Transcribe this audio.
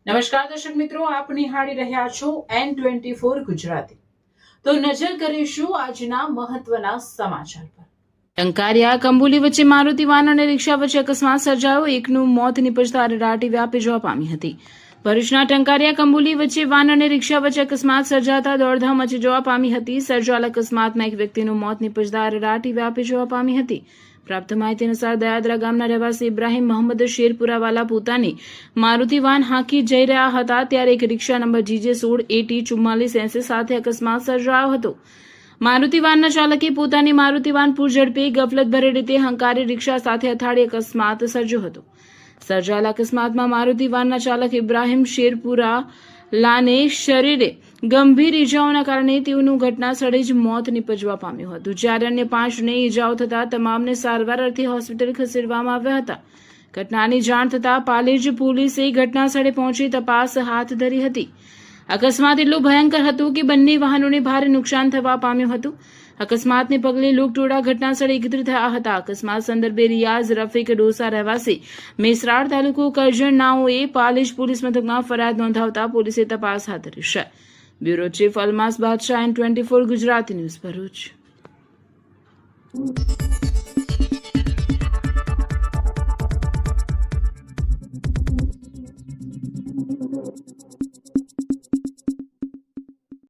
નમસ્કાર દર્શક મિત્રો, આપ નિહાળી રહ્યા છો N24 ગુજરાતી। તો નજર કરીશું આજના મહત્વના સમાચાર પર। ટંકારિયા કંબુલી વચ્ચે મારુતિ વાન અને રિક્ષા વચ્ચે અકસ્માત સર્જાયો। એકનું મોત નીપજતા અરેરાટી વ્યાપી જવા પામી હતી। ભરૂચના ટંકારિયા કંબુલી વચ્ચે વાન અને રિક્ષા વચ્ચે અકસ્માત સર્જાતા દોડધામ મચી જવા પામી હતી। સર્જાયેલ અકસ્માતમાં એક વ્યક્તિનું મોત નીપજતા અરેરાટી વ્યાપી જવા પામી હતી। પ્રાપ્ત માહિતી અનુસાર દયાદરા ગામના રહેવાસી ઇબ્રાહીમ મોહમ્મદ શેરપુરાવાલા પોતાની મારુતિ વાન હાંકી જઈ રહ્યા હતા ત્યારે એક રિક્ષા નંબર GJ16AT4480 સાથે અકસ્માત સર્જાયો હતો। મારુતિ વાનના ચાલકે પોતાની મારુતિ વાન પૂરઝડપે ગફલતભરી રીતે હંકારી રિક્ષા સાથે અથાડી અકસ્માત સર્જ્યો હતો। સર્જાયેલા અકસ્માતમાં મારુતિ વાનના ચાલક ઇબ્રાહીમ શેરપુરાલાને શરીરે ગંભીર ઇજાઓના કારણે તેઓનું ઘટના સ્થળે જ મોત નીપજવા પામ્યું હતું, જ્યારે અન્ય 5ને ઇજાઓ થતા તમામને સારવાર અર્થે હોસ્પિટલ ખસેડવામાં આવ્યા હતા। ઘટનાની જાણ થતાં પાલેજ પોલીસે ઘટના સ્થળે પહોંચી તપાસ હાથ ધરી હતી। અકસ્માત એટલો ભયંકર હતો કે બંને વાહનોને ભારે નુકસાન થવા પામ્યું હતું। અકસ્માતને પગલે લોકટોળા ઘટના સ્થળે એકત્રિત થયા હતા। અકસ્માત સંદર્ભે રિયાઝ રફીક ડોસા રહેવાસી મેસરાળ તાલુકો કરજણ નાઓએ પાલેજ પોલીસ મથકમાં ફરિયાદ નોંધાવતા પોલીસે તપાસ હાથ ધરી છે। બ્યુરો ચીફ અલમાસ બાદશાહ, N24 ગુજરાતી ન્યૂઝ ભરૂચ।